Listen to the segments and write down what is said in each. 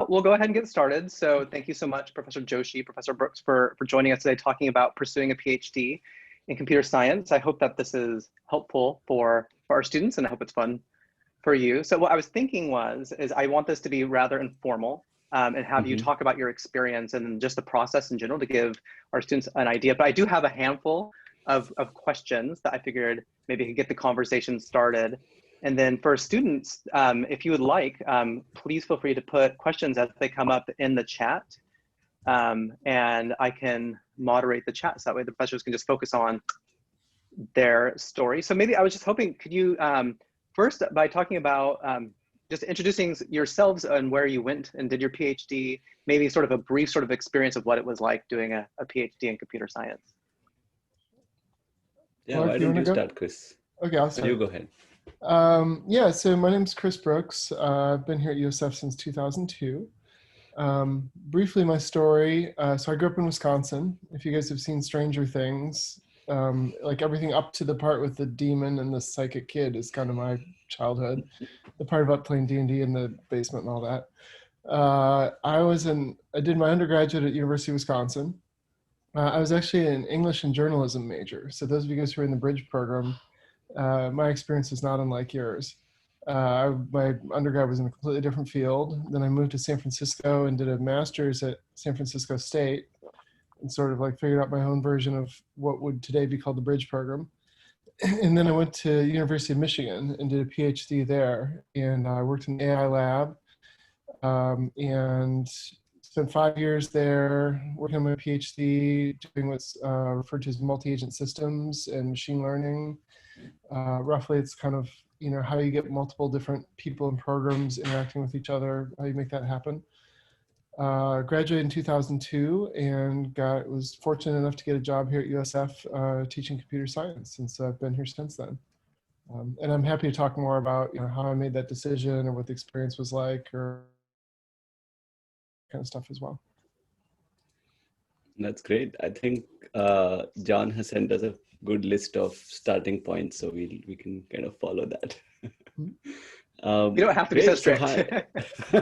we'll go ahead and get started. So thank you so much, Professor Joshi, Professor Brooks, for joining us today talking about pursuing a PhD in computer science. I hope that this is helpful for our students, and I hope it's fun for you. So what I was thinking is I want this to be rather informal and have you talk about your experience and just the process in general to give our students an idea. But I do have a handful of questions that I figured maybe could get the conversation started. And then for students, if you would like, please feel free to put questions as they come up in the chat. And I can moderate the chat so that way the professors can just focus on their story. So maybe I was just hoping, could you first, by talking about just introducing yourselves and where you went and did your PhD, maybe sort of a brief sort of experience of what it was like doing a PhD in computer science. Yeah, why don't you start, Chris? Okay, I'll start. You go ahead. Yeah, so my name is Chris Brooks. I've been here at USF since 2002. Briefly, my story. So I grew up in Wisconsin. If you guys have seen Stranger Things, like everything up to the part with the demon and the psychic kid is kind of my childhood. The part about playing D&D in the basement and all that. I did my undergraduate at University of Wisconsin. I was actually an English and journalism major. So those of you guys who are in the bridge program, my experience is not unlike yours. My undergrad was in a completely different field. Then I moved to San Francisco and did a master's at San Francisco State and sort of like figured out my own version of what would today be called the bridge program. And then I went to University of Michigan and did a PhD there. And I worked in the AI lab and spent 5 years there working on my PhD, doing what's referred to as multi-agent systems and machine learning. Roughly, it's kind of, you know, how you get multiple different people and programs interacting with each other, how you make that happen. Graduated in 2002 and was fortunate enough to get a job here at USF teaching computer science, and so I've been here since then. And I'm happy to talk more about, you know, how I made that decision or what the experience was like or kind of stuff as well. That's great. I think John has sent us a good list of starting points, so we can kind of follow that. You don't have to be so strict.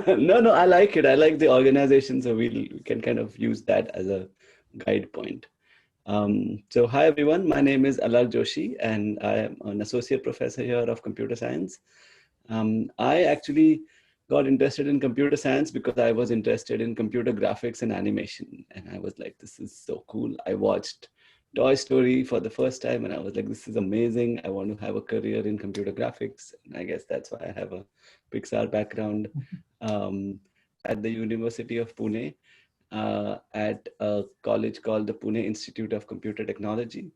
No, I like it. I like the organization, so we can kind of use that as a guide point. So hi everyone, my name is Alar Joshi and I am an associate professor here of computer science. I actually got interested in computer science because I was interested in computer graphics and animation. And I was like, this is so cool. I watched Toy Story for the first time and I was like, this is amazing. I want to have a career in computer graphics. And I guess that's why I have a Pixar background at the University of Pune at a college called the Pune Institute of Computer Technology.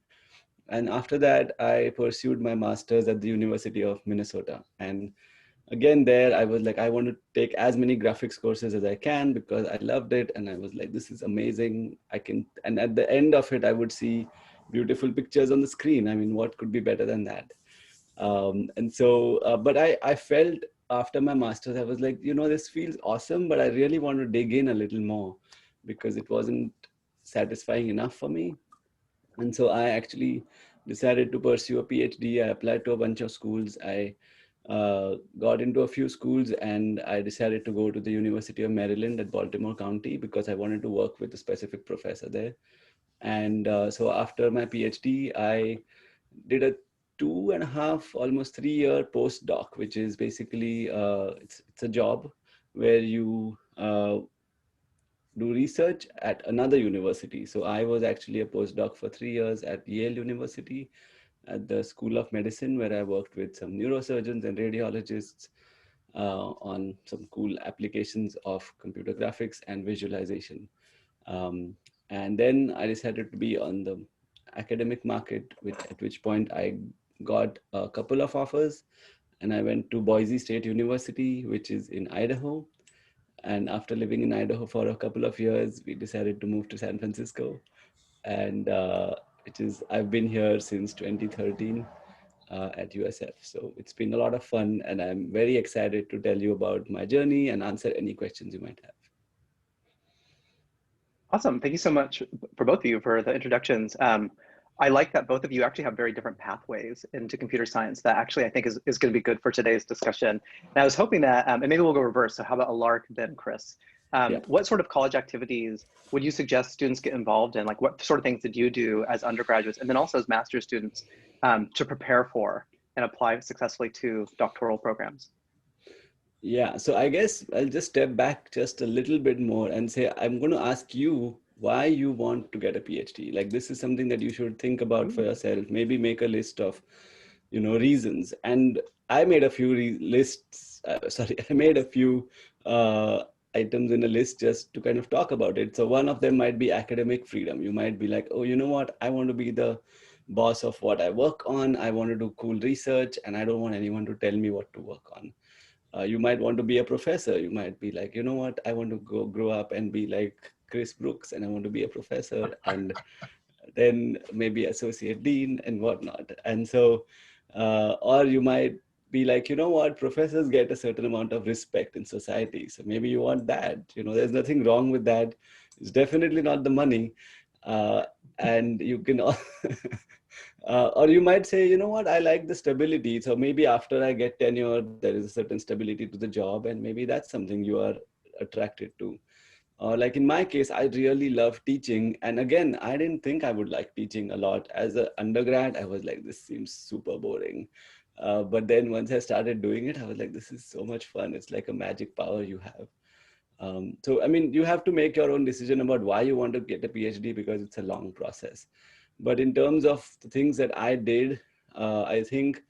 And after that, I pursued my master's at the University of Minnesota. And again, there I was like, I want to take as many graphics courses as I can because I loved it. And I was like, this is amazing. And at the end of it, I would see beautiful pictures on the screen. I mean, what could be better than that? But I felt after my master's, I was like, you know, this feels awesome, but I really want to dig in a little more because it wasn't satisfying enough for me. And so I actually decided to pursue a PhD. I applied to a bunch of schools. I got into a few schools and I decided to go to the University of Maryland at Baltimore County because I wanted to work with a specific professor there. And so after my PhD, I did a 2.5, almost 3-year postdoc, which is basically, it's a job where you do research at another university. So I was actually a postdoc for 3 years at Yale University at the School of Medicine, where I worked with some neurosurgeons and radiologists on some cool applications of computer graphics and visualization. And then I decided to be on the academic market, at which point I got a couple of offers and I went to Boise State University, which is in Idaho. And after living in Idaho for a couple of years, we decided to move to San Francisco. And I've been here since 2013 at USF. So it's been a lot of fun and I'm very excited to tell you about my journey and answer any questions you might have. Awesome. Thank you so much for both of you for the introductions. I like that both of you actually have very different pathways into computer science that actually I think is going to be good for today's discussion. And I was hoping that, and maybe we'll go reverse. So how about Alar, then Chris? Yeah. What sort of college activities would you suggest students get involved in? Like what sort of things did you do as undergraduates and then also as master's students to prepare for and apply successfully to doctoral programs? Yeah, so I guess I'll just step back just a little bit more and say, I'm going to ask you why you want to get a PhD. Like this is something that you should think about for yourself. Maybe make a list of, reasons. And I made a few lists. Sorry, I made a few items in a list just to kind of talk about it. So one of them might be academic freedom. You might be like, oh, you know what? I want to be the boss of what I work on. I want to do cool research, and I don't want anyone to tell me what to work on. You might want to be a professor. You might be like, you know what, I want to grow up and be like Chris Brooks, and I want to be a professor, and then maybe associate dean and whatnot. And so, or you might be like, you know what, professors get a certain amount of respect in society. So maybe you want that. There's nothing wrong with that. It's definitely not the money. And you can or you might say, you know what, I like the stability. So maybe after I get tenure, there is a certain stability to the job, and maybe that's something you are attracted to. Like in my case, I really love teaching. And again, I didn't think I would like teaching a lot. As an undergrad, I was like, this seems super boring. But then once I started doing it, I was like, this is so much fun. It's like a magic power you have. So, I mean, you have to make your own decision about why you want to get a PhD, because it's a long process. But in terms of the things that I did, I think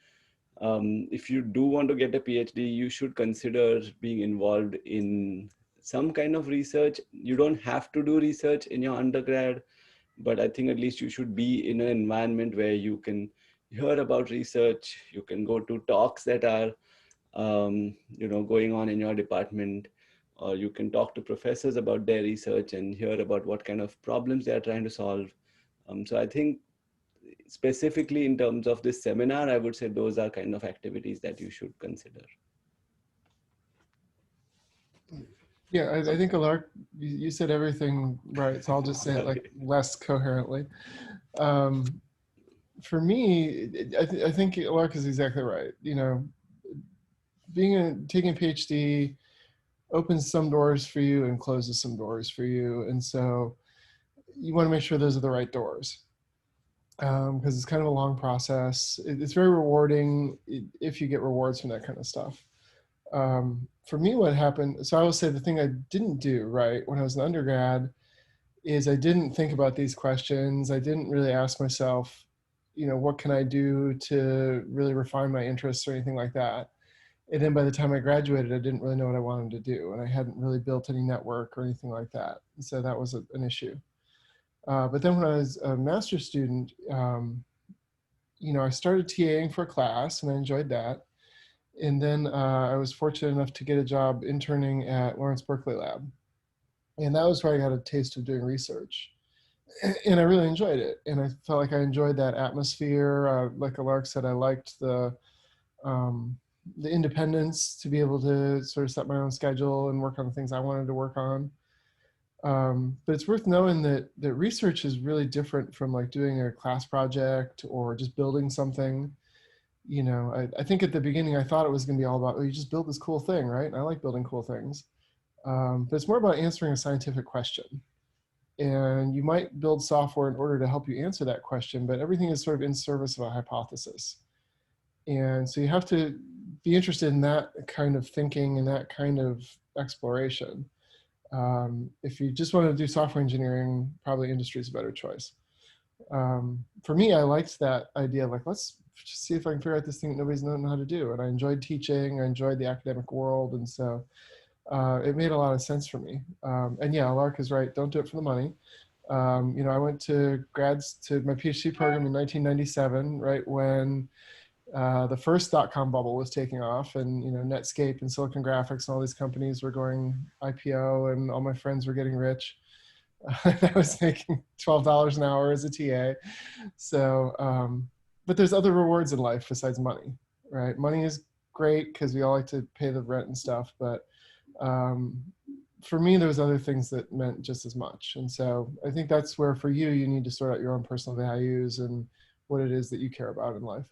if you do want to get a PhD, you should consider being involved in some kind of research. You don't have to do research in your undergrad, but I think at least you should be in an environment where you can hear about research. You can go to talks that are, going on in your department, or you can talk to professors about their research and hear about what kind of problems they are trying to solve. So I think specifically in terms of this seminar, I would say those are kind of activities that you should consider. Yeah, I think Alark, you said everything right, so I'll just say it like less coherently. For me, I think Alark is exactly right. Taking a PhD opens some doors for you and closes some doors for you, and so you want to make sure those are the right doors. Because it's kind of a long process. It's very rewarding if you get rewards from that kind of stuff. For me, what happened, so I will say the thing I didn't do right when I was an undergrad is I didn't think about these questions. I didn't really ask myself, what can I do to really refine my interests or anything like that. And then by the time I graduated, I didn't really know what I wanted to do. And I hadn't really built any network or anything like that. And so that was an issue. But then when I was a master's student, I started TAing for a class and I enjoyed that. And then I was fortunate enough to get a job interning at Lawrence Berkeley Lab. And that was where I got a taste of doing research. And I really enjoyed it. And I felt like I enjoyed that atmosphere. Like Alark said, I liked the independence to be able to sort of set my own schedule and work on the things I wanted to work on. But it's worth knowing that research is really different from like doing a class project or just building something. I think at the beginning I thought it was going to be all about, oh, you just build this cool thing, right? And I like building cool things. But it's more about answering a scientific question. And you might build software in order to help you answer that question, but everything is sort of in service of a hypothesis. And so you have to be interested in that kind of thinking and that kind of exploration. If you just want to do software engineering, probably industry is a better choice. For me, I liked that idea of like, let's just see if I can figure out this thing that nobody's known how to do. And I enjoyed teaching, I enjoyed the academic world. And so it made a lot of sense for me. And yeah, Lark is right, don't do it for the money. I went to my PhD program in 1997, right when the first .com bubble was taking off, and Netscape and Silicon Graphics and all these companies were going IPO, and all my friends were getting rich. I was making $12 an hour as a TA. So, but there's other rewards in life besides money, right? Money is great because we all like to pay the rent and stuff, but for me, there was other things that meant just as much. And so I think that's where for you, you need to sort out your own personal values and what it is that you care about in life.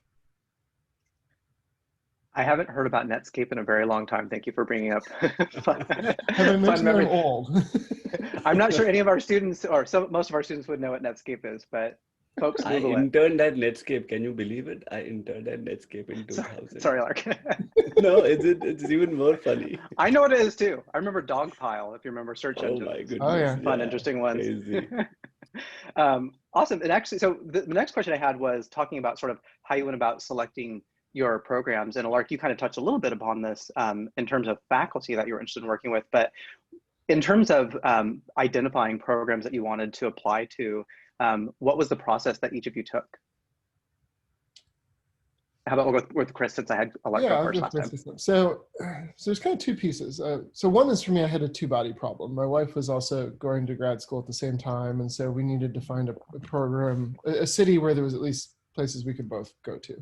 I haven't heard about Netscape in a very long time. Thank you for bringing up fun, Have I fun mentioned that I'm memories. old? I'm not sure any of our students or most of our students would know what Netscape is, but folks I Google it. interned at Netscape. Can you believe it? I interned at Netscape in Sorry, 2000. sorry, Lark. No, it's even more funny. I know what it is too. I remember Dogpile, if you remember search Oh my engines. Oh goodness. yeah. Fun, Yeah, interesting ones. crazy. Awesome. And actually, so the next question I had was talking about sort of how you went about selecting your programs. And Lark, you kind of touched a little bit upon this in terms of faculty that you were interested in working with. But in terms of identifying programs that you wanted to apply to, what was the process that each of you took? How about we'll go with Chris, since I had Lark Yeah, go I'll first go last time. first. So there's kind of two pieces. So one is for me, I had a two-body problem. My wife was also going to grad school at the same time, and so we needed to find a program, a city where there was at least places we could both go to.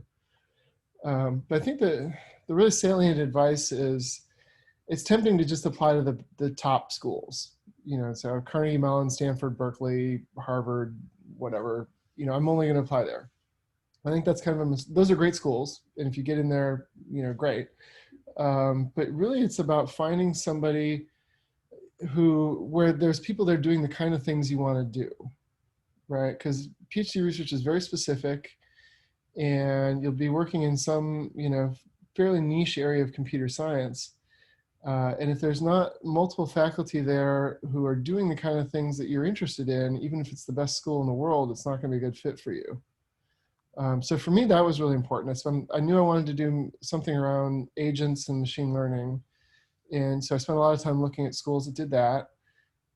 But I think the really salient advice is it's tempting to just apply to the top schools. You know, so Carnegie Mellon, Stanford, Berkeley, Harvard, whatever. You know, I'm only going to apply there. I think that's kind of those are great schools, and if you get in there, you know, great. But really, it's about finding somebody where there's people that are doing the kind of things you want to do, right? Because PhD research is very specific, and you'll be working in some, you know, fairly niche area of computer science. And if there's not multiple faculty there who are doing the kind of things that you're interested in, even if it's the best school in the world, it's not going to be a good fit for you. So for me, that was really important. I knew I wanted to do something around agents and machine learning. And so I spent a lot of time looking at schools that did that.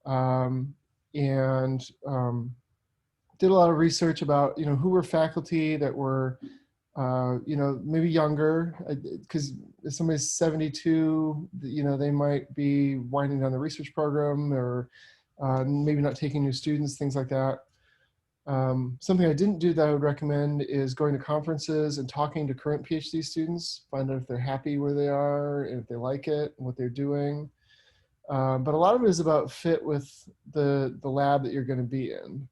And did a lot of research about, you know, who were faculty that were, you know, maybe younger, because if somebody's 72, you know, they might be winding down the research program or maybe not taking new students, things like that. Something I didn't do that I would recommend is going to conferences and talking to current PhD students, find out if they're happy where they are and if they like it and what they're doing. But a lot of it is about fit with the lab that you're going to be in,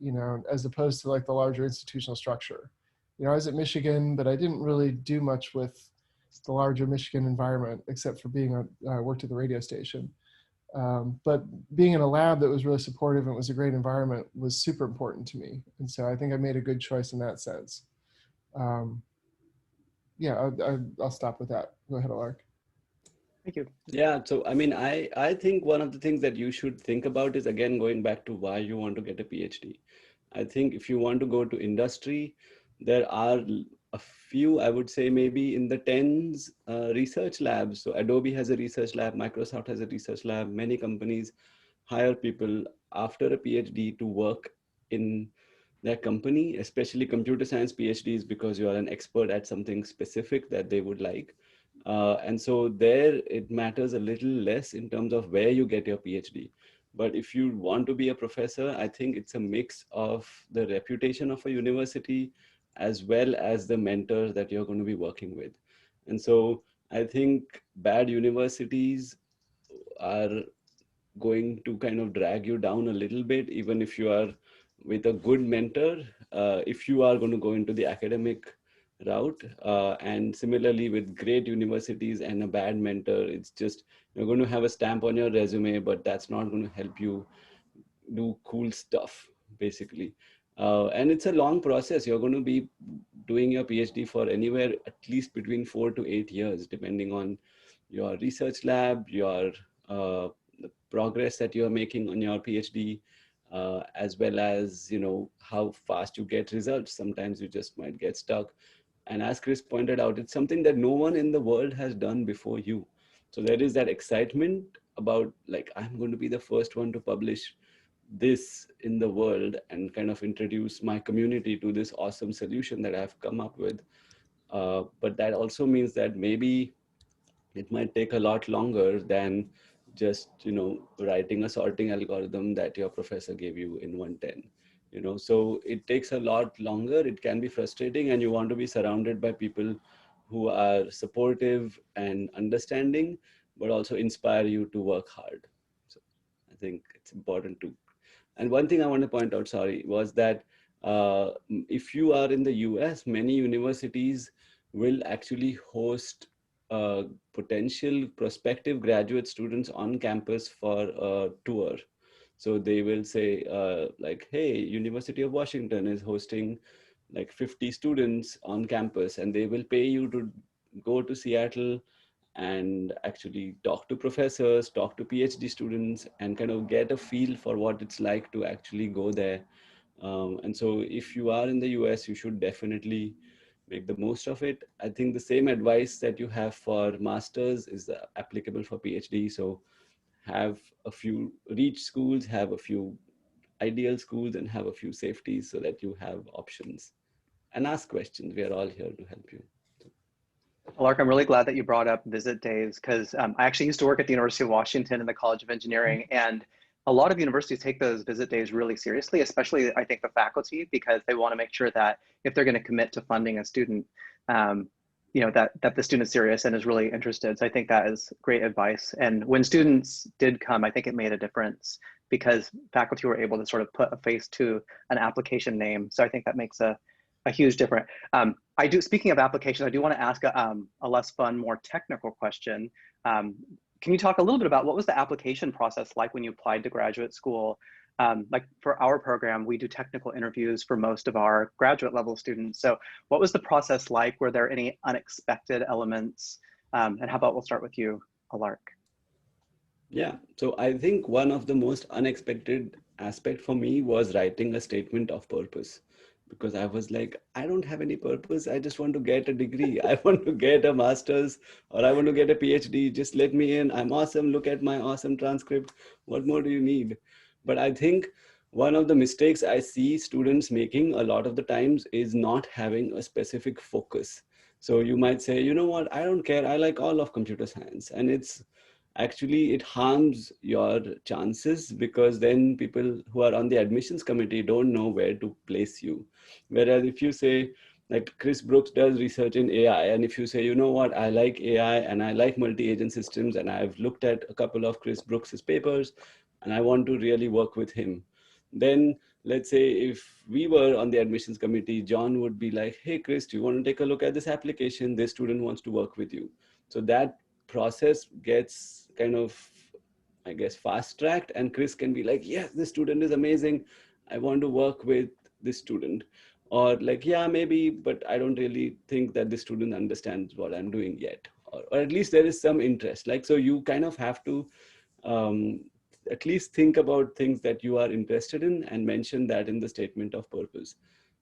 you know, as opposed to like the larger institutional structure. You know, I was at Michigan, but I didn't really do much with the larger Michigan environment except for being I worked at the radio station. But being in a lab that was really supportive and was a great environment was super important to me. And so I think I made a good choice in that sense. Yeah, I'll stop with that. Go ahead, Alark. Thank you. Yeah, so I mean, I think one of the things that you should think about is, again, going back to why you want to get a PhD. I think if you want to go to industry, there are a few, I would say maybe in the tens, research labs. So Adobe has a research lab, Microsoft has a research lab. Many companies hire people after a PhD to work in their company, especially computer science PhDs, because you are an expert at something specific that they would like. And so there it matters a little less in terms of where you get your PhD. But if you want to be a professor, I think it's a mix of the reputation of a university as well as the mentors that you're going to be working with. And so I think bad universities are going to kind of drag you down a little bit, even if you are with a good mentor, if you are going to go into the academic route. And similarly with great universities and a bad mentor, it's just, you're going to have a stamp on your resume, but that's not going to help you do cool stuff, basically. And it's a long process. You're going to be doing your PhD for anywhere at least between 4 to 8 years, depending on your research lab, your the progress that you're making on your PhD, as well as, you know, how fast you get results. Sometimes you just might get stuck. And as Chris pointed out, it's something that no one in the world has done before you. So there is that excitement about, like, I'm going to be the first one to publish this in the world and kind of introduce my community to this awesome solution that I've come up with. But that also means that maybe it might take a lot longer than just, you know, writing a sorting algorithm that your professor gave you in 110. You know, so it takes a lot longer. It can be frustrating, and you want to be surrounded by people who are supportive and understanding, but also inspire you to work hard. So I think it's important to. And one thing I want to point out, sorry, was that if you are in the US, many universities will actually host potential prospective graduate students on campus for a tour. So they will say like, hey, University of Washington is hosting like 50 students on campus, and they will pay you to go to Seattle and actually talk to professors, talk to PhD students, and kind of get a feel for what it's like to actually go there. And so if you are in the US, you should definitely make the most of it. I think the same advice that you have for masters is applicable for PhD. So have a few reach schools, have a few ideal schools, and have a few safeties so that you have options. And ask questions. We are all here to help you. Lark, I'm really glad that you brought up visit days because I actually used to work at the University of Washington in the College of Engineering, and a lot of universities take those visit days really seriously, especially I think the faculty, because they want to make sure that if they're going to commit to funding a student, that the student is serious and is really interested. So I think that is great advice. And when students did come, I think it made a difference because faculty were able to sort of put a face to an application name. So I think that makes a huge difference. Speaking of applications, I do want to ask a less fun, more technical question. Can you talk a little bit about what was the application process like when you applied to graduate school? Like for our program, we do technical interviews for most of our graduate level students. So what was the process like? Were there any unexpected elements? And how about we'll start with you, Alark. Yeah, so I think one of the most unexpected aspect for me was writing a statement of purpose, because I was like, I don't have any purpose. I just want to get a degree. I want to get a master's, or I want to get a PhD. Just let me in. I'm awesome. Look at my awesome transcript. What more do you need? But I think one of the mistakes I see students making a lot of the times is not having a specific focus. So you might say, you know what, I don't care. I like all of computer science. And it harms your chances, because then people who are on the admissions committee don't know where to place you. Whereas if you say, like Chris Brooks does research in AI, and if you say, you know what, I like AI and I like multi-agent systems, and I've looked at a couple of Chris Brooks's papers and I want to really work with him, then let's say if we were on the admissions committee, John would be like, hey Chris, do you want to take a look at this application? This student wants to work with you. So that process gets kind of, I guess, fast tracked, and Chris can be like, yes, this student is amazing, I want to work with this student. Or like, yeah, maybe, but I don't really think that this student understands what I'm doing yet. Or at least there is some interest. Like, so you kind of have to um, at least think about things that you are interested in and mention that in the statement of purpose.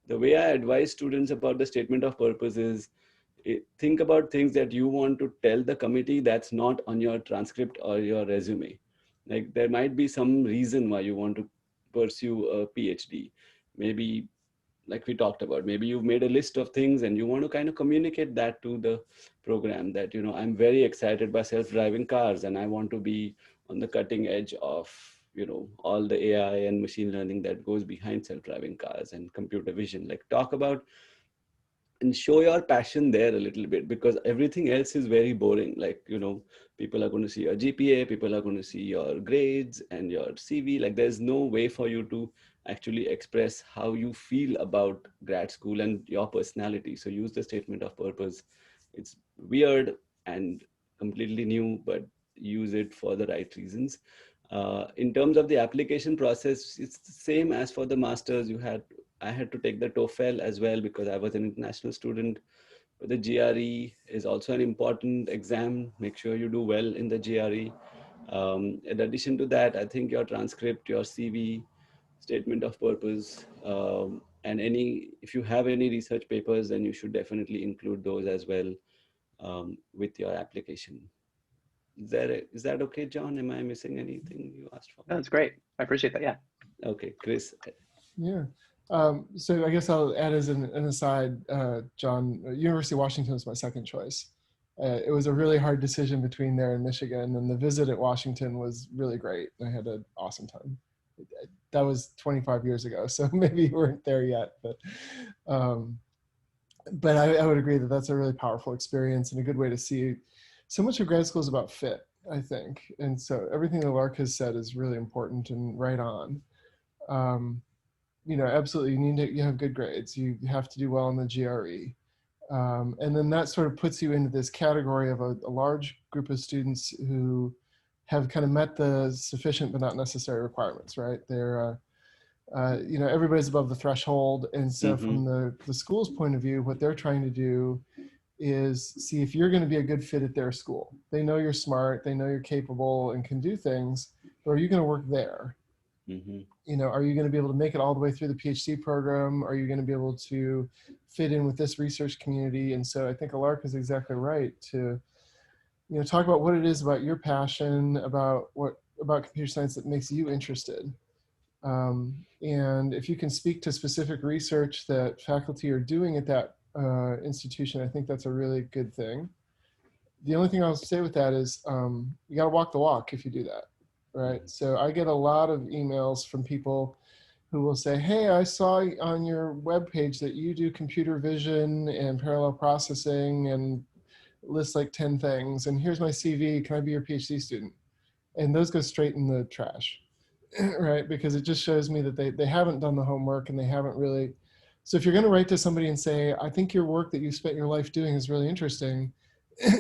The way I advise students about the statement of purpose is, think about things that you want to tell the committee that's not on your transcript or your resume. Like there might be some reason why you want to pursue a PhD. Maybe, like we talked about, maybe you've made a list of things and you want to kind of communicate that to the program, that, you know, I'm very excited by self-driving cars and I want to be on the cutting edge of, you know, all the AI and machine learning that goes behind self-driving cars and computer vision. Like talk about and show your passion there a little bit, because everything else is very boring. Like, you know, people are going to see your GPA, people are going to see your grades and your CV. Like there's no way for you to actually express how you feel about grad school and your personality. So use the statement of purpose. It's weird and completely new, but use it for the right reasons. In terms of the application process, it's the same as for the masters. I had to take the TOEFL as well because I was an international student. But the GRE is also an important exam. Make sure you do well in the GRE. In addition to that, I think your transcript, your CV, statement of purpose, and if you have any research papers, then you should definitely include those as well with your application. Is that okay, John? Am I missing anything you asked for? That's great. I appreciate that. Yeah. Okay, Chris. Yeah. So I guess I'll add as an aside, John, University of Washington was my second choice. It was a really hard decision between there and Michigan, and the visit at Washington was really great. I had an awesome time. That was 25 years ago, so maybe you weren't there yet, but I would agree that that's a really powerful experience and a good way to see. So much of grad school is about fit, I think, and so everything that Lark has said is really important and right on. You know, absolutely, you have good grades. You have to do well in the GRE. And then that sort of puts you into this category of a large group of students who have kind of met the sufficient but not necessary requirements, right? They're, you know, everybody's above the threshold. And so from the school's point of view, what they're trying to do is see if you're going to be a good fit at their school. They know you're smart, they know you're capable and can do things, but are you going to work there? You know, are you going to be able to make it all the way through the PhD program? Are you going to be able to fit in with this research community? And so I think Alark is exactly right to, you know, talk about what it is about your passion, about computer science that makes you interested. And if you can speak to specific research that faculty are doing at that institution, I think that's a really good thing. The only thing I'll say with that is you got to walk the walk if you do that, right? So I get a lot of emails from people who will say, hey, I saw on your webpage that you do computer vision and parallel processing and list like 10 things, and here's my CV, can I be your PhD student? And those go straight in the trash, right? Because it just shows me that they haven't done the homework and they haven't really. So if you're going to write to somebody and say, I think your work that you spent your life doing is really interesting,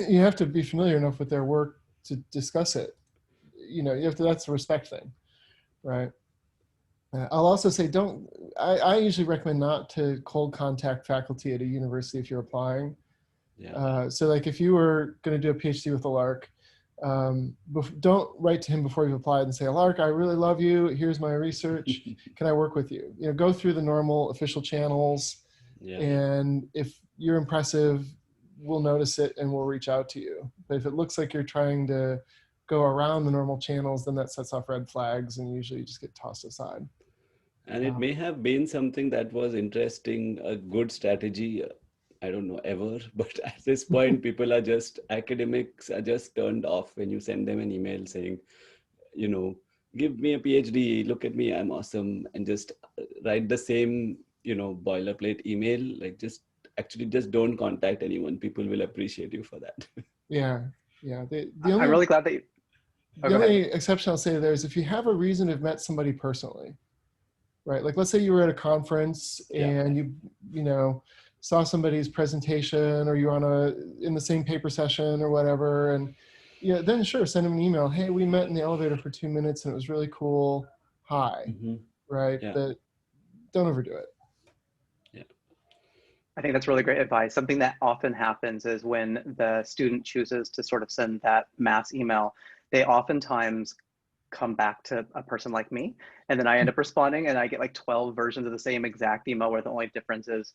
you have to be familiar enough with their work to discuss it. You know, you have to, that's a respect thing, right? I'll also say I usually recommend not to cold contact faculty at a university if you're applying. Yeah. So like if you were going to do a PhD with Alark, don't write to him before you've applied and say, Alark, I really love you. Here's my research. Can I work with you? You know, go through the normal official channels. Yeah. And if you're impressive, we'll notice it and we'll reach out to you. But if it looks like you're trying to go around the normal channels, then that sets off red flags and usually you just get tossed aside. And it may have been something that was interesting, a good strategy. I don't know ever, but at this point, people are just, academics are just turned off when you send them an email saying, you know, give me a PhD, look at me, I'm awesome. And just write the same, you know, boilerplate email, like just don't contact anyone. People will appreciate you for that. Yeah. Yeah. I'm really glad that you, the only exception I'll say there is if you have a reason to have met somebody personally, right? Like let's say you were at a conference and you know, saw somebody's presentation or you're in the same paper session or whatever. And yeah, then sure, send them an email. Hey, we met in the elevator for 2 minutes and it was really cool. Hi, right? Yeah. But don't overdo it. Yeah. I think that's really great advice. Something that often happens is when the student chooses to sort of send that mass email, they oftentimes come back to a person like me. And then I end up responding and I get like 12 versions of the same exact email where the only difference is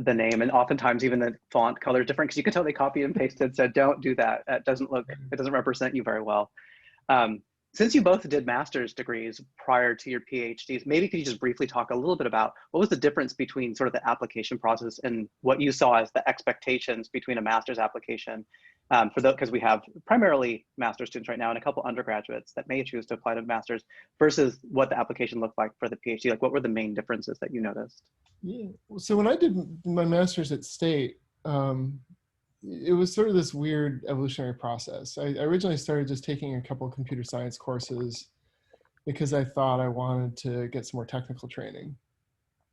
the name, and oftentimes even the font color is different because you can tell they copied and pasted. So don't do that. It doesn't represent you very well. Since you both did master's degrees prior to your PhDs, maybe could you just briefly talk a little bit about what was the difference between sort of the application process and what you saw as the expectations between a master's application because we have primarily master's students right now and a couple undergraduates that may choose to apply to master's versus what the application looked like for the PhD. Like what were the main differences that you noticed? Yeah, so when I did my master's at State, it was sort of this weird evolutionary process. I originally started just taking a couple of computer science courses because I thought I wanted to get some more technical training.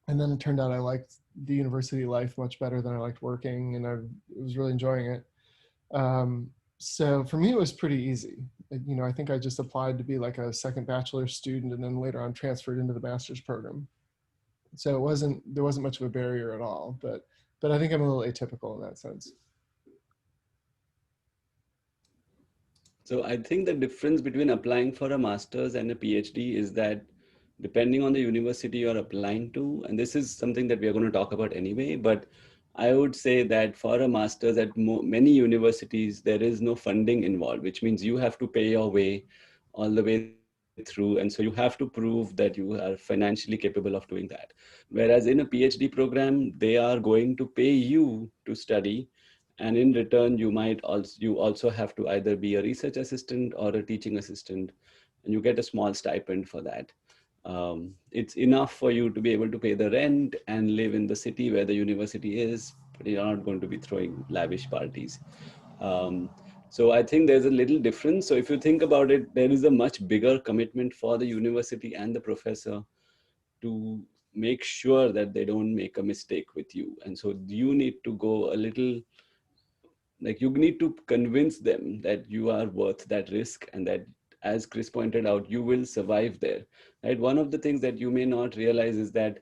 And then it turned out I liked the university life much better than I liked working, and I was really enjoying it. So for me, it was pretty easy. You know, I think I just applied to be like a second bachelor student and then later on transferred into the master's program. So there wasn't much of a barrier at all, but I think I'm a little atypical in that sense. So I think the difference between applying for a master's and a PhD is that depending on the university you're applying to, and this is something that we are going to talk about anyway, but I would say that for a master's at many universities, there is no funding involved, which means you have to pay your way all the way through. And so you have to prove that you are financially capable of doing that. Whereas in a PhD program, they are going to pay you to study. And in return, you also have to either be a research assistant or a teaching assistant, and you get a small stipend for that. It's enough for you to be able to pay the rent and live in the city where the university is, but you're not going to be throwing lavish parties. So I think there's a little difference. So if you think about it, there is a much bigger commitment for the university and the professor to make sure that they don't make a mistake with you. And so you need to go a little, like you need to convince them that you are worth that risk, and that, as Chris pointed out, you will survive there, right? One of the things that you may not realize is that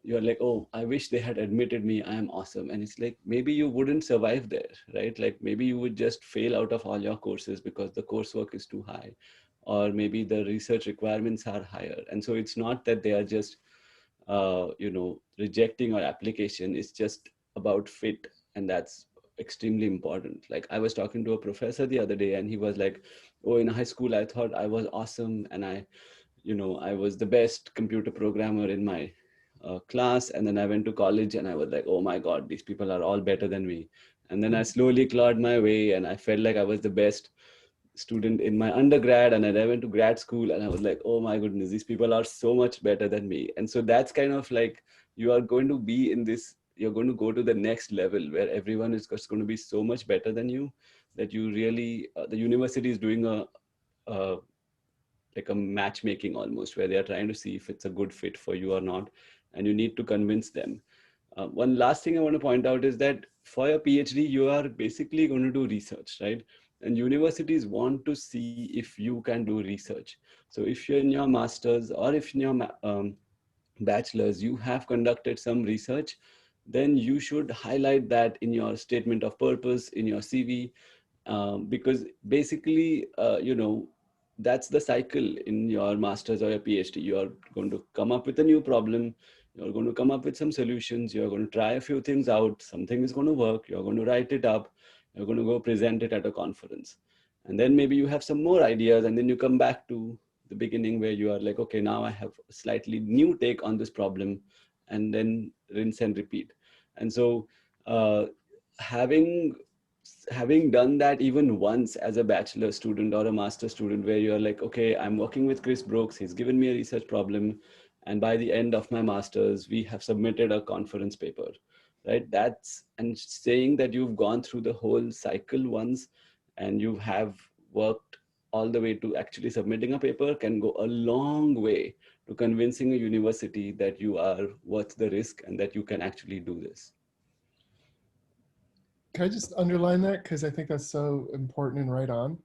you're like, oh, I wish they had admitted me, I am awesome. And it's like, maybe you wouldn't survive there, right? Like maybe you would just fail out of all your courses because the coursework is too high, or maybe the research requirements are higher. And so it's not that they are just, rejecting our application. It's just about fit. And that's extremely important. Like I was talking to a professor the other day, and he was like, oh, in high school, I thought I was awesome. And I was the best computer programmer in my class. And then I went to college and I was like, oh my God, these people are all better than me. And then I slowly clawed my way, and I felt like I was the best student in my undergrad. And then I went to grad school and I was like, oh my goodness, these people are so much better than me. And so that's kind of like, you are going to be in this, you're going to go to the next level where everyone is just going to be so much better than you, that you really, the university is doing a like a matchmaking almost, where they are trying to see if it's a good fit for you or not. And you need to convince them. One last thing I want to point out is that for your PhD, you are basically going to do research, right? And universities want to see if you can do research. So if you're in your master's, or if in your bachelor's, you have conducted some research, then you should highlight that in your statement of purpose, in your CV, because basically, that's the cycle in your master's or your PhD. You are going to come up with a new problem. You're going to come up with some solutions. You're going to try a few things out. Something is going to work. You're going to write it up. You're going to go present it at a conference. And then maybe you have some more ideas. And then you come back to the beginning where you are like, okay, now I have a slightly new take on this problem, and then rinse and repeat. And so having done that even once as a bachelor student or a master student, where you're like, okay, I'm working with Chris Brooks, he's given me a research problem, and by the end of my master's, we have submitted a conference paper, right? And saying that you've gone through the whole cycle once, and you have worked all the way to actually submitting a paper, can go a long way to convincing a university that you are worth the risk and that you can actually do this. Can I just underline that? Because I think that's so important and right on.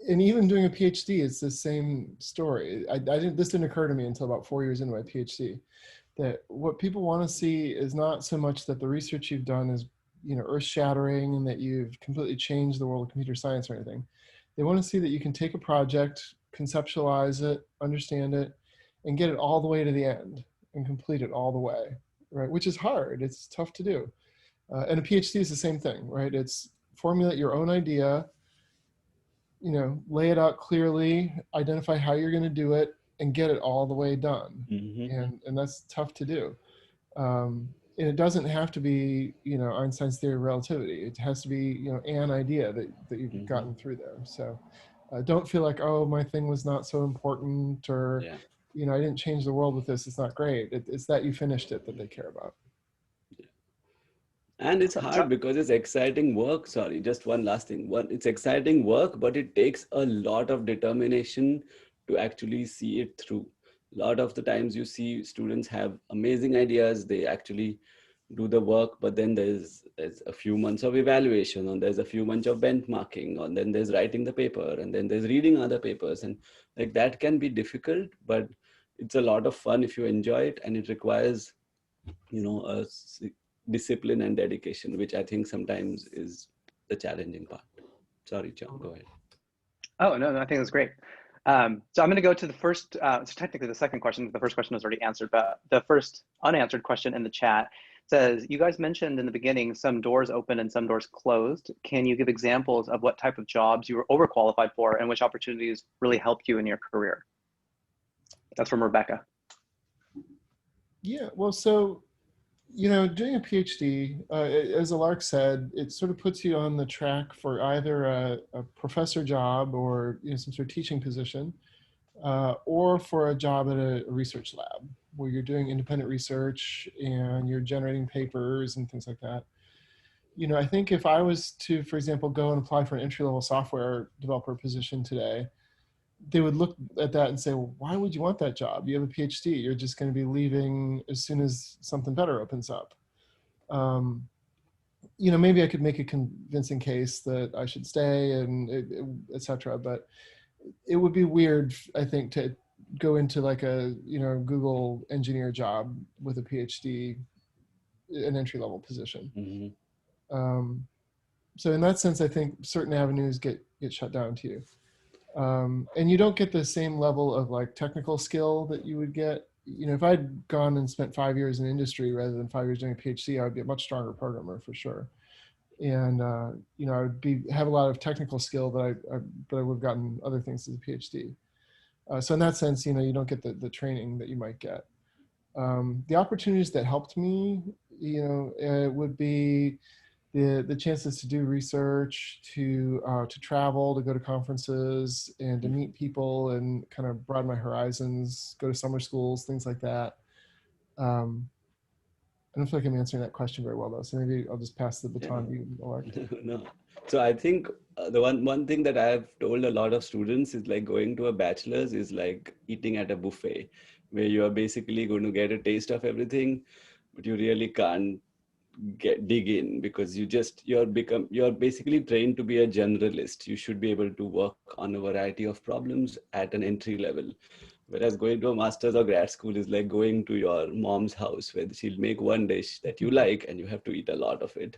And even doing a PhD, it's the same story. This didn't occur to me until about 4 years into my PhD, that what people want to see is not so much that the research you've done is, earth-shattering and that you've completely changed the world of computer science or anything. They want to see that you can take a project, conceptualize it, understand it, and get it all the way to the end and complete it all the way, right? Which is hard. It's tough to do. And a PhD is the same thing, right? It's formulate your own idea, lay it out clearly, identify how you're going to do it, and get it all the way done. Mm-hmm. And that's tough to do. And it doesn't have to be, Einstein's theory of relativity. It has to be, an idea that you've mm-hmm. gotten through there. So don't feel like, oh, my thing was not so important, or, I didn't change the world with this. It's not great. It's that you finished it that they care about. And it's hard because it's exciting work. Sorry, just one last thing. It's exciting work, but it takes a lot of determination to actually see it through. A lot of the times you see students have amazing ideas. They actually do the work, but then there's a few months of evaluation, and there's a few months of benchmarking, and then there's writing the paper, and then there's reading other papers. And like that can be difficult, but it's a lot of fun if you enjoy it, and it requires, a discipline and dedication, which I think sometimes is the challenging part. Sorry, John, go ahead. Oh, no, I think that's great. So I'm going to go to the first, so technically the second question. The first question was already answered, but the first unanswered question in the chat says, you guys mentioned in the beginning some doors open and some doors closed. Can you give examples of what type of jobs you were overqualified for and which opportunities really helped you in your career? That's from Rebecca. Yeah, well, so doing a PhD, as Alark said, it sort of puts you on the track for either a professor job or some sort of teaching position, or for a job at a research lab where you're doing independent research and you're generating papers and things like that. I think if I was to, for example, go and apply for an entry-level software developer position today, they would look at that and say, well, why would you want that job? You have a PhD. You're just going to be leaving as soon as something better opens up. You know, maybe I could make a convincing case that I should stay and et cetera, but it would be weird, I think, to go into like a, you know, Google engineer job with a PhD, an entry level position. So in that sense, I think certain avenues get shut down to you. And you don't get the same level of like technical skill that you would get. You know, if I'd gone and spent 5 years in industry rather than 5 years doing a PhD, I would be a much stronger programmer for sure. And you know, I would have a lot of technical skill that I would have gotten other things as a PhD. So in that sense, you know, you don't get the training that you might get. The opportunities that helped me, you know, would be the chances to do research, to travel, to go to conferences, and to meet people and kind of broaden my horizons, go to summer schools, things like that. I don't feel like I'm answering that question very well though, so maybe I'll just pass the baton to you, Mark. No. So I think the one thing that I've told a lot of students is like going to a bachelor's is like eating at a buffet, where you are basically going to get a taste of everything, but you really can't dig in because you're basically trained to be a generalist. You should be able to work on a variety of problems at an entry level. Whereas going to a master's or grad school is like going to your mom's house where she'll make one dish that you like and you have to eat a lot of it.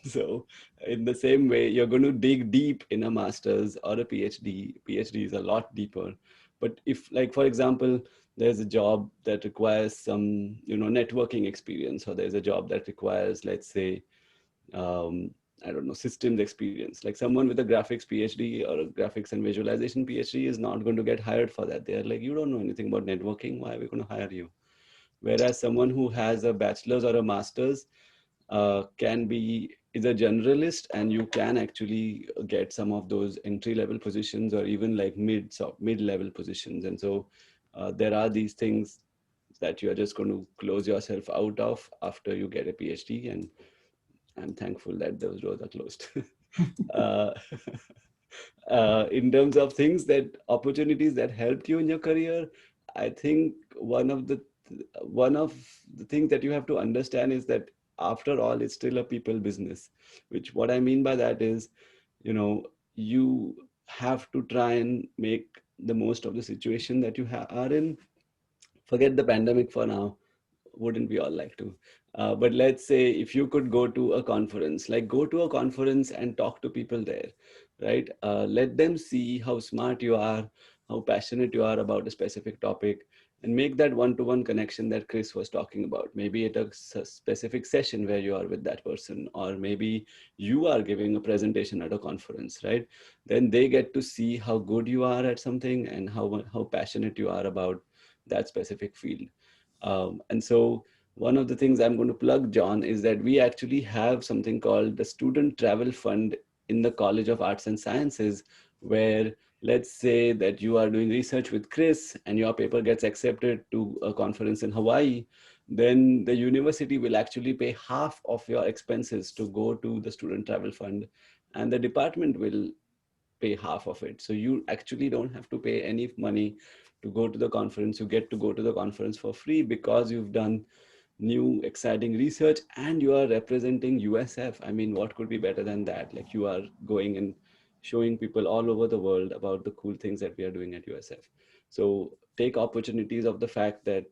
So in the same way, you're going to dig deep in a master's or a PhD. PhD is a lot deeper. But if, like, for example, there's a job that requires some, you know, networking experience, or there's a job that requires, let's say, I don't know, systems experience. Like someone with a graphics PhD or a graphics and visualization PhD is not going to get hired for that. They're like, you don't know anything about networking. Why are we going to hire you? Whereas someone who has a bachelor's or a master's is a generalist, and you can actually get some of those entry level positions or even like mid-level positions. And so there are these things that you are just going to close yourself out of after you get a PhD. And I'm thankful that those doors are closed. uh, in terms of opportunities that helped you in your career, I think one of the things that you have to understand is that after all, it's still a people business. Which what I mean by that is, you know, you have to try and make the most of the situation that you are in. Forget the pandemic for now. Wouldn't we all like to? But let's say if you could go to a conference, like go to a conference and talk to people there, right? Let them see how smart you are, how passionate you are about a specific topic, and make that one-to-one connection that Chris was talking about. Maybe at a specific session where you are with that person, or maybe you are giving a presentation at a conference, right? Then they get to see how good you are at something and how passionate you are about that specific field. And so one of the things I'm going to plug, John, is that we actually have something called the Student Travel Fund in the College of Arts and Sciences, where let's say that you are doing research with Chris and your paper gets accepted to a conference in Hawaii, then the university will actually pay half of your expenses to go to the Student Travel Fund, and the department will pay half of it. So you actually don't have to pay any money to go to the conference. You get to go to the conference for free because you've done new exciting research and you are representing USF. I mean, what could be better than that? Like, you are going and showing people all over the world about the cool things that we are doing at USF. So take opportunities of the fact that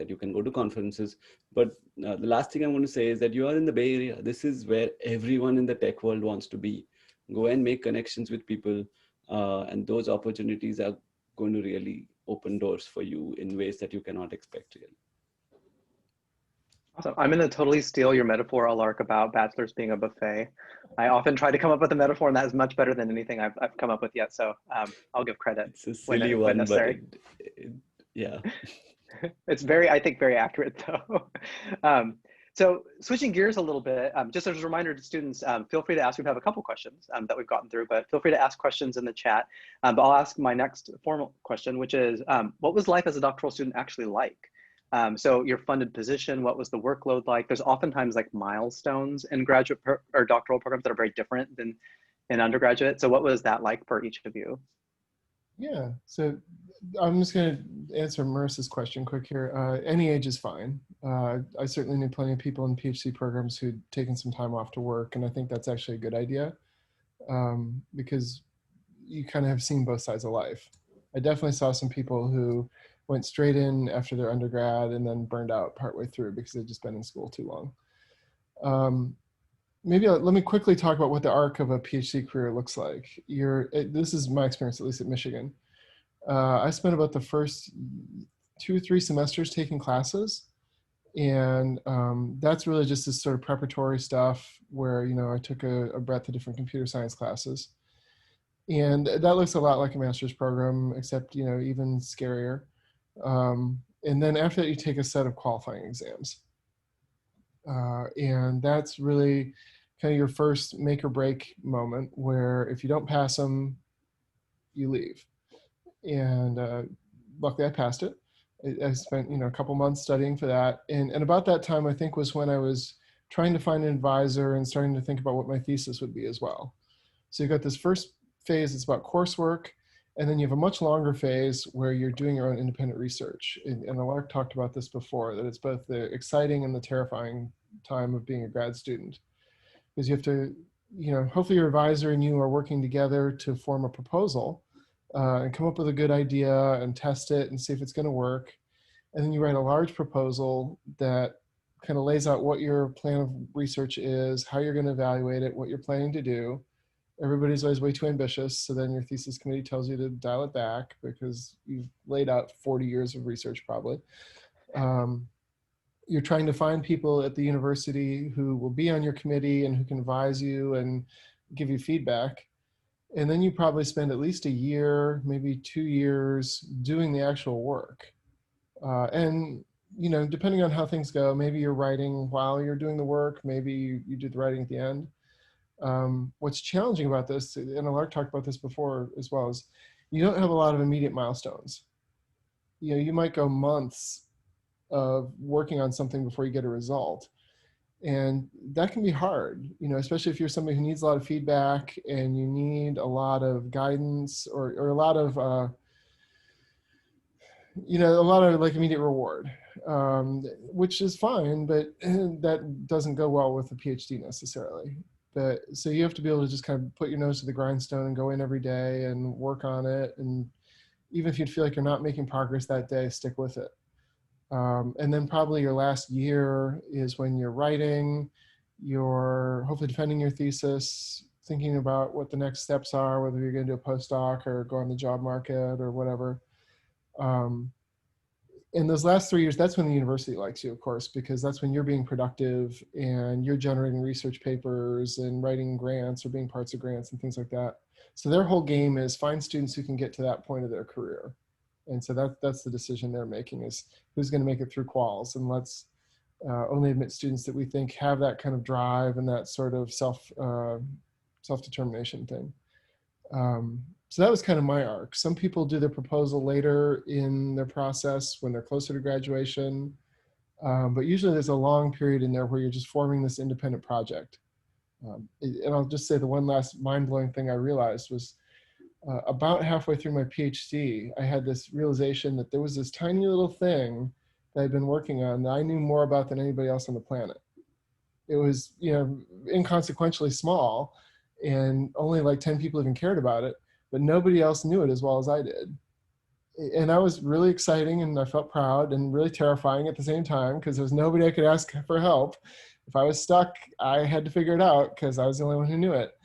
you can go to conferences. But the last thing I want to say is that you are in the Bay Area. This is where everyone in the tech world wants to be. Go and make connections with people, and those opportunities are going to really open doors for you in ways that you cannot expect, really. Awesome. I'm going to totally steal your metaphor, Alark, about bachelor's being a buffet. I often try to come up with a metaphor, and that is much better than anything I've come up with yet. So I'll give credit. It's a silly when one, necessary. but yeah. It's I think very accurate though. So switching gears a little bit, just as a reminder to students, feel free to ask. We have a couple questions that we've gotten through, but feel free to ask questions in the chat. But I'll ask my next formal question, which is, what was life as a doctoral student actually like? So your funded position, what was the workload like? There's oftentimes like milestones in graduate or doctoral programs that are very different than in undergraduate. So what was that like for each of you? Yeah, so I'm just going to answer Marissa's question quick here. Any age is fine. I certainly knew plenty of people in PhD programs who'd taken some time off to work, and I think that's actually a good idea, because you kind of have seen both sides of life. I definitely saw some people who went straight in after their undergrad and then burned out partway through because they'd just been in school too long. Maybe let me quickly talk about what the arc of a PhD career looks like. This is my experience, at least at Michigan. I spent about the first 2 or 3 semesters taking classes. And that's really just this sort of preparatory stuff where, I took a breadth of different computer science classes. And that looks a lot like a master's program, except, even scarier. And then after that, you take a set of qualifying exams. And that's really kind of your first make or break moment where if you don't pass them, you leave. And luckily I passed it. I spent, a couple months studying for that. And about that time, I think, was when I was trying to find an advisor and starting to think about what my thesis would be as well. So you've got this first phase, it's about coursework. And then you have a much longer phase where you're doing your own independent research. And Alark talked about this before, that it's both the exciting and the terrifying time of being a grad student. Because you have to, hopefully your advisor and you are working together to form a proposal and come up with a good idea and test it and see if it's going to work. And then you write a large proposal that kind of lays out what your plan of research is, how you're going to evaluate it, what you're planning to do. Everybody's always way too ambitious. So then your thesis committee tells you to dial it back because you've laid out 40 years of research probably. You're trying to find people at the university who will be on your committee and who can advise you and give you feedback. And then you probably spend at least a year, maybe 2 years doing the actual work. And, depending on how things go, maybe you're writing while you're doing the work, maybe you do the writing at the end. What's challenging about this, and Alark talked about this before as well, is you don't have a lot of immediate milestones. You might go months of working on something before you get a result. And that can be hard, especially if you're somebody who needs a lot of feedback and you need a lot of guidance or a lot of, a lot of like immediate reward, which is fine, but that doesn't go well with a PhD necessarily. So you have to be able to just kind of put your nose to the grindstone and go in every day and work on it. And even if you feel like you're not making progress that day, stick with it. And then probably your last year is when you're writing, you're hopefully defending your thesis, thinking about what the next steps are, whether you're going to do a postdoc or go on the job market or whatever. In those last 3 years, that's when the university likes you, of course, because that's when you're being productive and you're generating research papers and writing grants or being parts of grants and things like that. So their whole game is find students who can get to that point of their career. And so that's the decision they're making, is who's going to make it through quals, and let's only admit students that we think have that kind of drive and that sort of self-determination thing. So that was kind of my arc. Some people do their proposal later in their process when they're closer to graduation, but usually there's a long period in there where you're just forming this independent project. And I'll just say the one last mind-blowing thing I realized was, about halfway through my PhD, I had this realization that there was this tiny little thing that I'd been working on that I knew more about than anybody else on the planet. It was, inconsequentially small, and only like 10 people even cared about it, but nobody else knew it as well as I did. And that was really exciting, and I felt proud and really terrifying at the same time, because there was nobody I could ask for help. If I was stuck, I had to figure it out because I was the only one who knew it.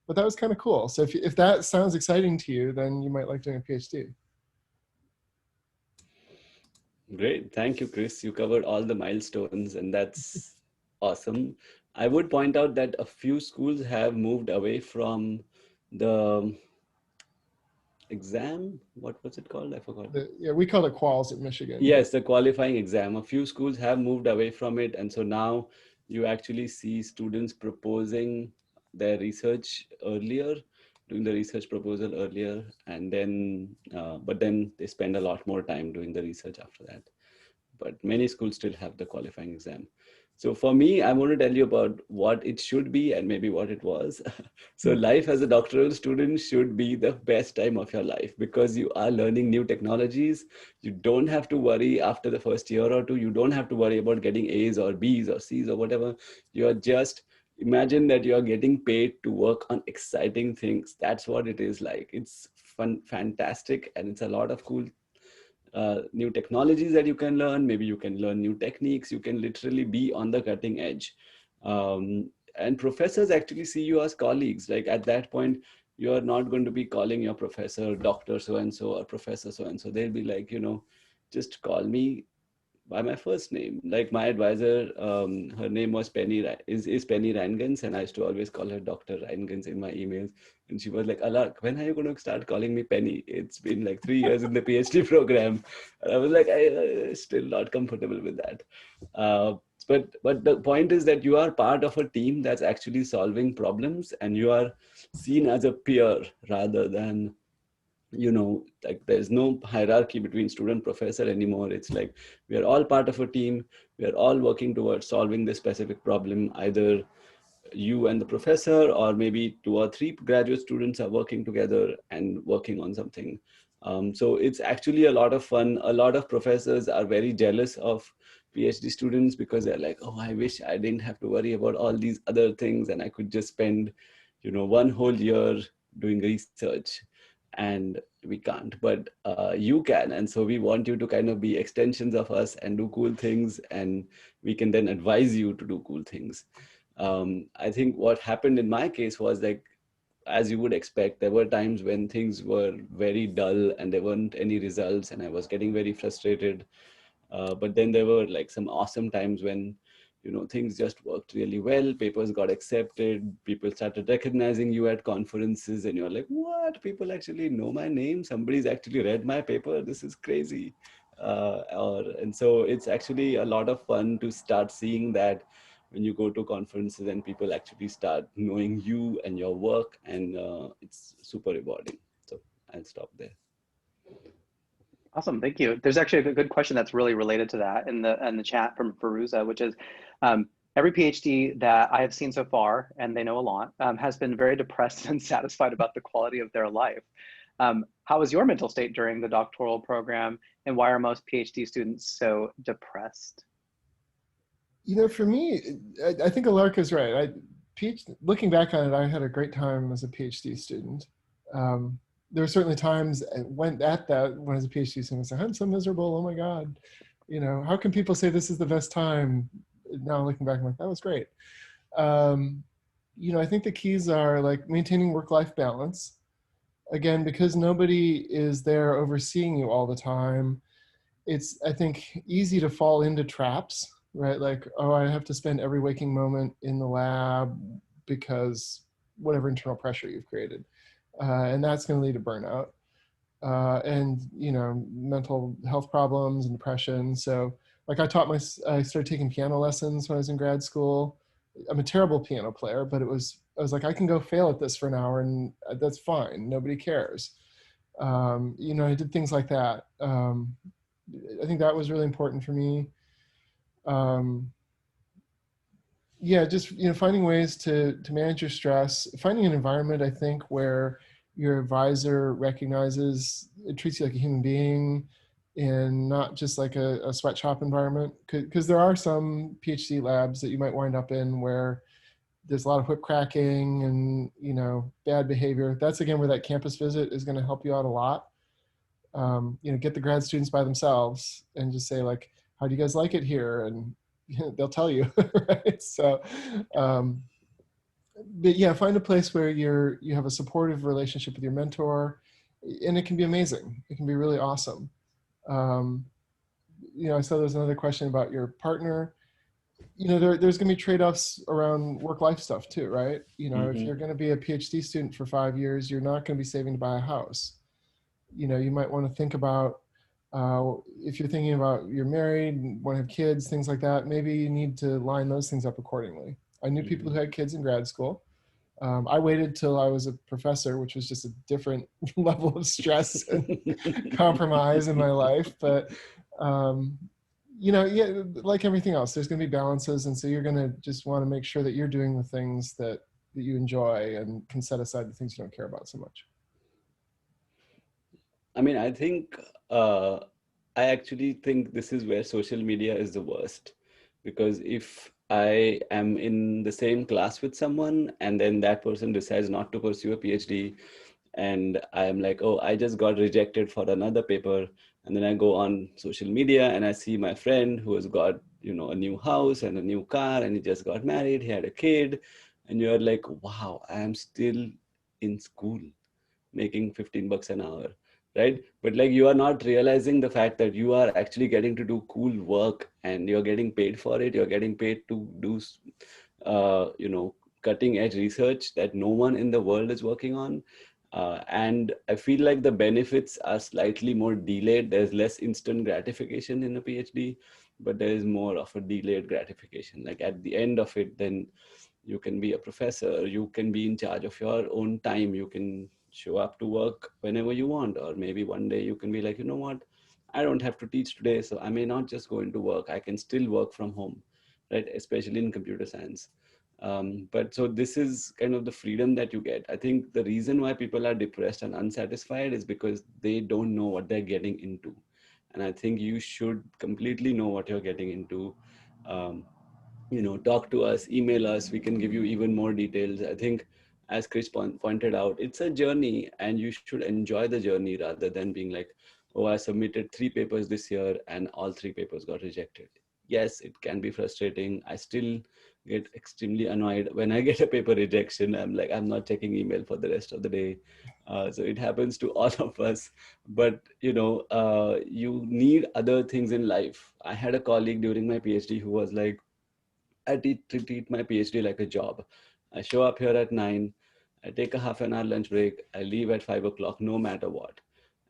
But that was kind of cool. So if that sounds exciting to you, then you might like doing a PhD. Great. Thank you, Chris. You covered all the milestones, and that's awesome. I would point out that a few schools have moved away from the exam. What was it called? I forgot. Yeah, we call it quals at Michigan. Yes, the qualifying exam. A few schools have moved away from it. And so now you actually see students proposing their research earlier, doing the research proposal earlier, and then, but then they spend a lot more time doing the research after that. But many schools still have the qualifying exam. So for me, I want to tell you about what it should be and maybe what it was. So life as a doctoral student should be the best time of your life because you are learning new technologies. You don't have to worry after the first year or two. You don't have to worry about getting A's or B's or C's or whatever. You are just imagine that you are getting paid to work on exciting things. That's what it is like. It's fun, fantastic, and it's a lot of cool new technologies that you can learn. Maybe you can learn new techniques. You can literally be on the cutting edge. And professors actually see you as colleagues. Like at that point, you're not going to be calling your professor Dr. So-and-so or Professor so-and-so. They'll be like, just call me by my first name. Like my advisor, her name was is Penny Reingans, and I used to always call her Dr. Reingans in my emails. And she was like, Alak, when are you going to start calling me Penny? It's been like 3 years in the PhD program. And I was like, I still not comfortable with that. But the point is that you are part of a team that's actually solving problems, and you are seen as a peer rather than like there's no hierarchy between student professor anymore. It's like we are all part of a team. We are all working towards solving this specific problem. Either you and the professor, or maybe 2 or 3 graduate students are working together and working on something. So it's actually a lot of fun. A lot of professors are very jealous of PhD students because they're like, oh, I wish I didn't have to worry about all these other things and I could just spend, 1 whole year doing research. And we can't, but you can. And so we want you to kind of be extensions of us and do cool things, and we can then advise you to do cool things. I think what happened in my case was like, as you would expect, there were times when things were very dull and there weren't any results, and I was getting very frustrated. But then there were like some awesome times when, things just worked really well. Papers got accepted. People started recognizing you at conferences, and you're like, what? People actually know my name. Somebody's actually read my paper. This is crazy. And so it's actually a lot of fun to start seeing that when you go to conferences and people actually start knowing you and your work, and it's super rewarding. So I'll stop there. Awesome, thank you. There's actually a good question that's really related to that in the chat from Faruza, which is every PhD that I have seen so far, and they know a lot, has been very depressed and unsatisfied about the quality of their life. How was your mental state during the doctoral program, and why are most PhD students so depressed? For me, I think Alarka's right. Looking back on it, I had a great time as a PhD student. There were certainly times when I was a PhD student, I said, I'm so miserable, oh my God. How can people say this is the best time? Now looking back, I'm like, that was great. I think the keys are like maintaining work-life balance. Again, because nobody is there overseeing you all the time, it's, I think, easy to fall into traps, right? Like, oh, I have to spend every waking moment in the lab because whatever internal pressure you've created. And that's going to lead to burnout and, mental health problems and depression. So like I started taking piano lessons when I was in grad school. I'm a terrible piano player, but I was like, I can go fail at this for an hour and that's fine. Nobody cares. I did things like that. I think that was really important for me. Just finding ways to manage your stress, finding an environment, I think, where your advisor recognizes, it treats you like a human being and not just like a sweatshop environment. Because there are some PhD labs that you might wind up in where there's a lot of whip cracking and bad behavior. That's again where that campus visit is going to help you out a lot. Get the grad students by themselves and just say like, how do you guys like it here? And they'll tell you, right? So, but yeah, find a place where you have a supportive relationship with your mentor, and it can be amazing. It can be really awesome. I saw there's another question about your partner. There's going to be trade-offs around work-life stuff too, right? If you're going to be a PhD student for 5 years, you're not going to be saving to buy a house. You might want to think about, if you're thinking about you're married, want to have kids, things like that, maybe you need to line those things up accordingly. I knew people who had kids in grad school. I waited till I was a professor, which was just a different level of stress and compromise in my life. But yeah, like everything else, there's going to be balances. And so you're going to just want to make sure that you're doing the things that you enjoy and can set aside the things you don't care about so much. I mean, uh, I actually think this is where social media is the worst, because if I am in the same class with someone and then that person decides not to pursue a PhD, and I am like, oh, I just got rejected for another paper, and then I go on social media and I see my friend who has got, a new house and a new car, and he just got married, he had a kid, and you're like, wow, I am still in school making 15 bucks an hour, right? But like, you are not realizing the fact that you are actually getting to do cool work and you're getting paid for it. You're getting paid to do cutting edge research that no one in the world is working on. And I feel like the benefits are slightly more delayed. There's less instant gratification in a PhD, but there is more of a delayed gratification. Like at the end of it, then you can be a professor, you can be in charge of your own time, you can show up to work whenever you want, or maybe one day you can be like, you know what, I don't have to teach today, so I may not just go into work, I can still work from home, right? Especially in computer science. But so this is kind of the freedom that you get. I think the reason why people are depressed and unsatisfied is because they don't know what they're getting into. And I think you should completely know what you're getting into. um, Talk to us, email us, we can give you even more details. I think, as Chris pointed out, it's a journey and you should enjoy the journey rather than being like, oh, I submitted 3 papers this year and all 3 papers got rejected. Yes, it can be frustrating. I still get extremely annoyed when I get a paper rejection. I'm like, I'm not checking email for the rest of the day. So it happens to all of us. But you need other things in life. I had a colleague during my PhD who was like, I treat my PhD like a job. I show up here at 9, I take a half an hour lunch break, I leave at 5 o'clock, no matter what.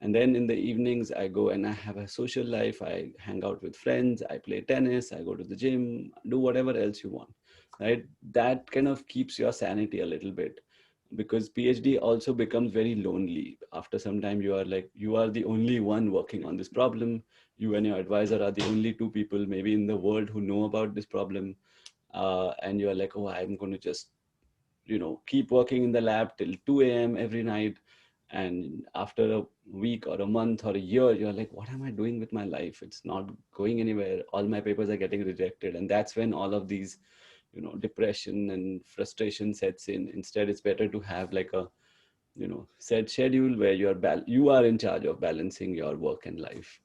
And then in the evenings, I go and I have a social life. I hang out with friends, I play tennis, I go to the gym, do whatever else you want, right? That kind of keeps your sanity a little bit, because PhD also becomes very lonely. After some time, you are like, you are the only one working on this problem. You and your advisor are the only 2 people maybe in the world who know about this problem. And you're like, oh, I'm going to just keep working in the lab till 2 a.m. every night. And after a week or a month or a year, you're like, what am I doing with my life? It's not going anywhere. All my papers are getting rejected. And that's when all of these depression and frustration sets in. Instead, it's better to have like a set schedule where you are in charge of balancing your work and life.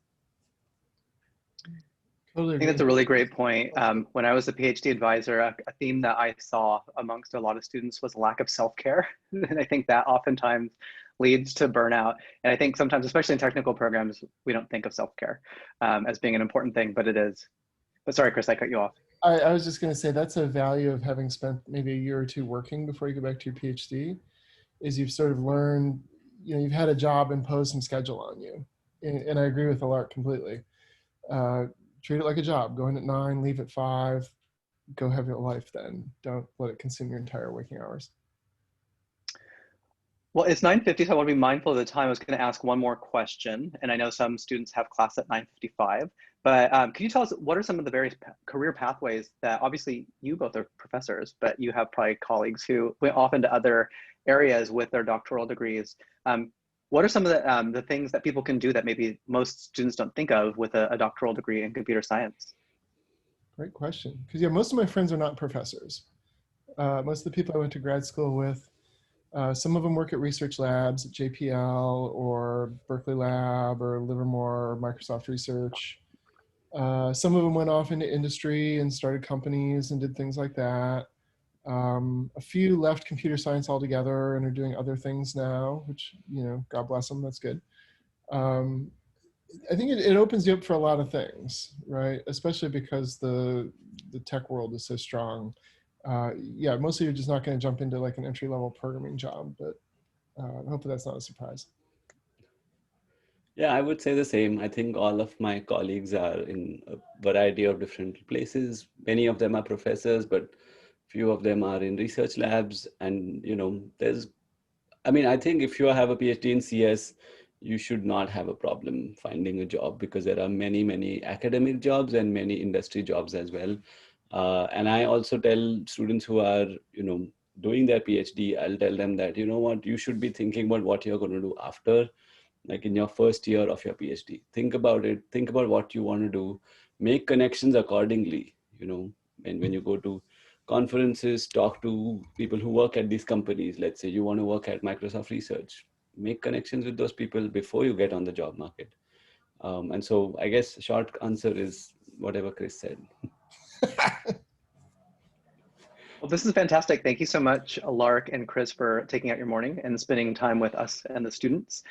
Totally I agree. think that's a really great point. When I was a PhD advisor, a theme that I saw amongst a lot of students was lack of self-care. And I think that oftentimes leads to burnout. And I think sometimes, especially in technical programs, we don't think of self-care as being an important thing, but it is. But sorry, Chris, I cut you off. I was just going to say that's a value of having spent maybe a year or two working before you go back to your PhD, is you've sort of learned, you've had a job impose some schedule on you. And I agree with Alart completely. Treat it like a job. Go in at 9, leave at 5, go have your life then. Don't let it consume your entire waking hours. Well, it's 9:50, so I want to be mindful of the time. I was going to ask one more question, and I know some students have class at 9:55, but can you tell us what are some of the various career pathways that, obviously you both are professors, but you have probably colleagues who went off into other areas with their doctoral degrees. What are some of the things that people can do that maybe most students don't think of with a doctoral degree in computer science? Great question. Because yeah, most of my friends are not professors. Most of the people I went to grad school with, some of them work at research labs at JPL or Berkeley Lab or Livermore or Microsoft Research. Some of them went off into industry and started companies and did things like that. A few left computer science altogether and are doing other things now, which, God bless them, that's good. I think it opens you up for a lot of things, right? Especially because the tech world is so strong. Yeah, mostly you're just not going to jump into like an entry-level programming job, but hopefully that's not a surprise. Yeah, I would say the same. I think all of my colleagues are in a variety of different places. Many of them are professors, but few of them are in research labs. And, I think if you have a PhD in CS, you should not have a problem finding a job, because there are many, many academic jobs and many industry jobs as well. And I also tell students who are, doing their PhD, I'll tell them that, you know what, you should be thinking about what you're going to do after, like in your first year of your PhD. Think about it. Think about what you want to do. Make connections accordingly. When you go to conferences, talk to people who work at these companies. Let's say you want to work at Microsoft Research. Make connections with those people before you get on the job market. And so I guess short answer is whatever Chris said. Well, this is fantastic. Thank you so much, Lark and Chris, for taking out your morning and spending time with us and the students.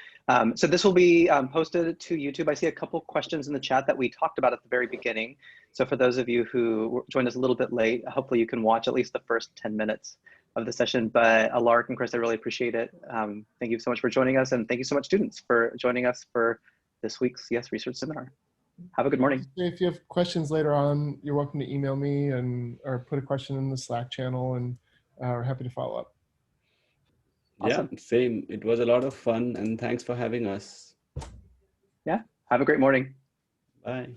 So this will be posted to YouTube. I see a couple questions in the chat that we talked about at the very beginning. So for those of you who joined us a little bit late, hopefully you can watch at least the first 10 minutes of the session. But Lark and Chris, I really appreciate it. Thank you so much for joining us. And thank you so much, students, for joining us for this week's CS Research Seminar. Have a good morning. If you have questions later on, you're welcome to email me or put a question in the Slack channel, and we're happy to follow up. Awesome. Yeah, same. It was a lot of fun, and thanks for having us. Yeah, have a great morning. Bye.